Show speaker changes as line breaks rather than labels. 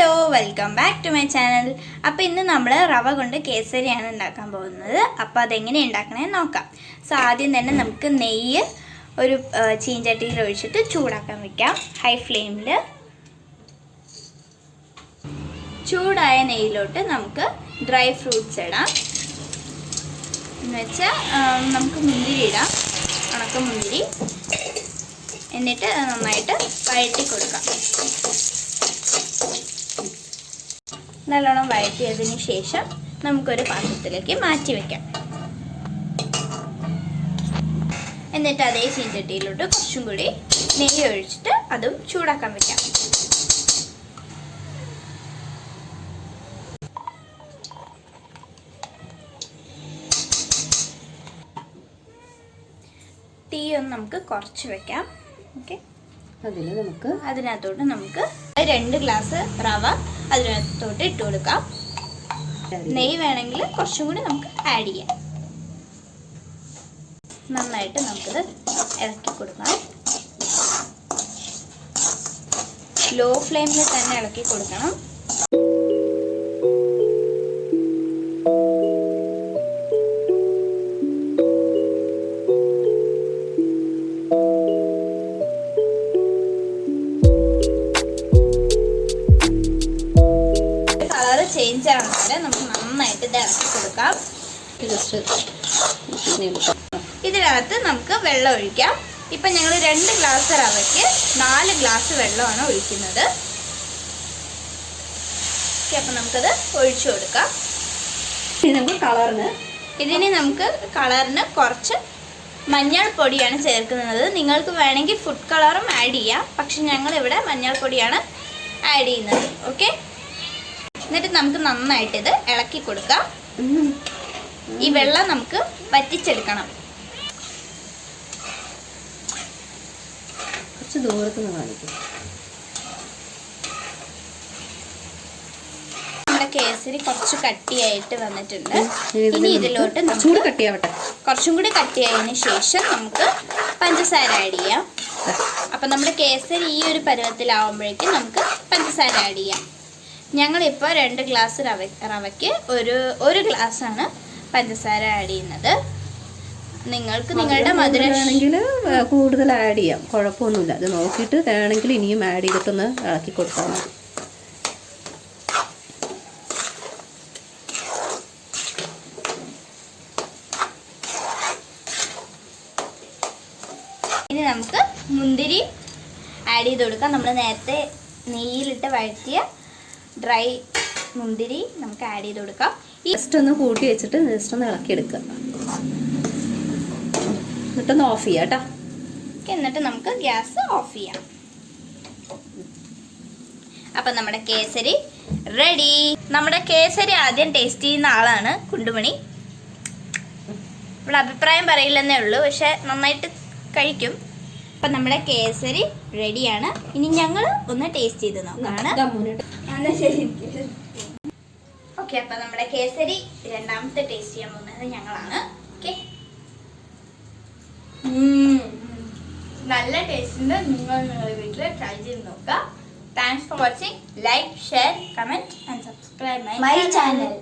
Hello, welcome back to my channel. അപ്പോൾ ഇന്ന് നമ്മൾ റവ കൊണ്ട് കേസരിയാണ് ഉണ്ടാക്കാൻ പോകുന്നത്. അപ്പോൾ അതെങ്ങനെ ഉണ്ടാക്കണമെന്ന് നോക്കാം. സോ ആദ്യം തന്നെ നമുക്ക് നെയ്യ് ഒരു ചീഞ്ചട്ടിയിൽ ഒഴിച്ചിട്ട് ചൂടാക്കാൻ വെക്കാം ഹൈ ഫ്ലെയിമിൽ. ചൂടായ നെയ്യിലോട്ട് നമുക്ക് ഡ്രൈ ഫ്രൂട്ട്സ് ഇടാം. എന്ന് വെച്ചാൽ നമുക്ക് മുന്തിരി ഇടാം, ഉണക്കമുന്തിരി. എന്നിട്ട് നന്നായിട്ട് വഴറ്റി കൊടുക്കാം. നല്ലോണം വഴറ്റിയതിന് ശേഷം നമുക്കൊരു പാത്രത്തിലേക്ക് മാറ്റി വെക്കാം. എന്നിട്ട് അതേ ചീഞ്ചട്ടിയിലോട്ട് കുറച്ചും കൂടി നെയ്യ് ഒഴിച്ചിട്ട് അതും ചൂടാക്കാൻ വെക്കാം. തീ ഒന്ന് നമുക്ക് കുറച്ച് വെക്കാം. ഓക്കെ, അതിനകത്തോട്ട് നമുക്ക് 2 ഗ്ലാസ് റവ അതിനകത്തോട്ട് ഇട്ട് കൊടുക്കാം. നെയ്യ് വേണമെങ്കിൽ കുറച്ചും കൂടി നമുക്ക് ആഡ് ചെയ്യാം. നന്നായിട്ട് നമുക്കിത് ഇളക്കി കൊടുക്കണം. ലോ ഫ്ലെയിമിൽ തന്നെ ഇളക്കി കൊടുക്കണം. ചേഞ്ച് ആവുന്നവരെ നമുക്ക് നന്നായിട്ട് ഇത് ഇളക്കി കൊടുക്കാം. ഇതിനകത്ത് നമുക്ക് വെള്ളം ഒഴിക്കാം. ഇപ്പം ഞങ്ങൾ 2 ഗ്ലാസ് റവയ്ക്ക് 4 ഗ്ലാസ് വെള്ളമാണ് ഒഴിക്കുന്നത്. അപ്പം നമുക്കത് ഒഴിച്ചു കൊടുക്കാം. ഇതിന് നമുക്ക് കളറിന് കുറച്ച് മഞ്ഞൾപ്പൊടിയാണ് ചേർക്കുന്നത്. നിങ്ങൾക്ക് വേണമെങ്കിൽ ഫുഡ് കളറും ആഡ് ചെയ്യാം, പക്ഷെ ഞങ്ങളിവിടെ മഞ്ഞൾപ്പൊടിയാണ് ആഡ് ചെയ്യുന്നത്. ഓക്കെ, എന്നിട്ട് നമുക്ക് നന്നായിട്ട് ഇത് ഇളക്കി കൊടുക്കാം. ഈ വെള്ളം നമുക്ക് വറ്റിച്ചെടുക്കണം. കുറച്ച് ദൂരത്ത് നമ്മുടെ കേസരി കുറച്ച് കട്ടിയായിട്ട് വന്നിട്ടുണ്ട്. ഇനി ഇതിലോട്ട് കുറച്ചും കൂടി കട്ടിയായതിനു ശേഷം നമുക്ക് പഞ്ചസാര ആഡ് ചെയ്യാം. അപ്പം നമ്മുടെ കേസരി ഈ ഒരു പരുവത്തിലാവുമ്പോഴേക്കും നമുക്ക് പഞ്ചസാര ആഡ് ചെയ്യാം. ഞങ്ങളിപ്പോൾ 2 ഗ്ലാസ് റവയ്ക്ക് ഒരു ഗ്ലാസ്സാണ് പഞ്ചസാര ആഡ് ചെയ്യുന്നത്. നിങ്ങൾക്ക് നിങ്ങളുടെ മധുരം
വേണമെങ്കിൽ കൂടുതൽ ആഡ് ചെയ്യാം, കുഴപ്പമൊന്നുമില്ല. അത് നോക്കിയിട്ട് വേണമെങ്കിൽ ഇനിയും ആഡ് ചെയ്തിട്ടൊന്ന് ഇളക്കി കൊടുത്താൽ മതി.
ഇനി നമുക്ക് മുന്തിരി ആഡ് ചെയ്ത് കൊടുക്കാം. നമ്മൾ നേരത്തെ നെയ്യിലിട്ട് വഴറ്റിയ ഡ്രൈ മുന്തിരി നമുക്ക് ആഡ് ചെയ്ത് കൊടുക്കാം.
ജസ്റ്റ് ഒന്ന് കൂട്ടി വെച്ചിട്ട് ജസ്റ്റ് ഒന്ന് ഇളക്കിയെടുക്കുക. എന്നിട്ടൊന്ന് ഓഫ് ചെയ്യാം കേട്ടോ.
എന്നിട്ട് നമുക്ക് ഗ്യാസ് ഓഫ് ചെയ്യാം. അപ്പം നമ്മുടെ കേസരി റെഡി. നമ്മുടെ കേസരി ആദ്യം ടേസ്റ്റ് ചെയ്യുന്ന ആളാണ് കുണ്ടുമണി. ഇവിടെ അഭിപ്രായം പറയില്ലെന്നേ ഉള്ളൂ, പക്ഷെ നന്നായിട്ട് കഴിക്കും. അപ്പം നമ്മുടെ കേസരി റെഡിയാണ്. ഇനി ഞങ്ങൾ ഒന്ന് ടേസ്റ്റ് ചെയ്ത് നോക്കാണ്. ഓക്കെ, അപ്പം നമ്മുടെ കേസരി രണ്ടാമത്തെ ടേസ്റ്റ് ചെയ്യാൻ പോകുന്നത് ഞങ്ങളാണ്. ഓക്കെ, നല്ല ടേസ്റ്റ് ഉണ്ട്. നിങ്ങൾ നിങ്ങളുടെ വീട്ടിൽ ട്രൈ ചെയ്ത് നോക്കുക. Thanks for watching. Like, share, comment and subscribe my channel.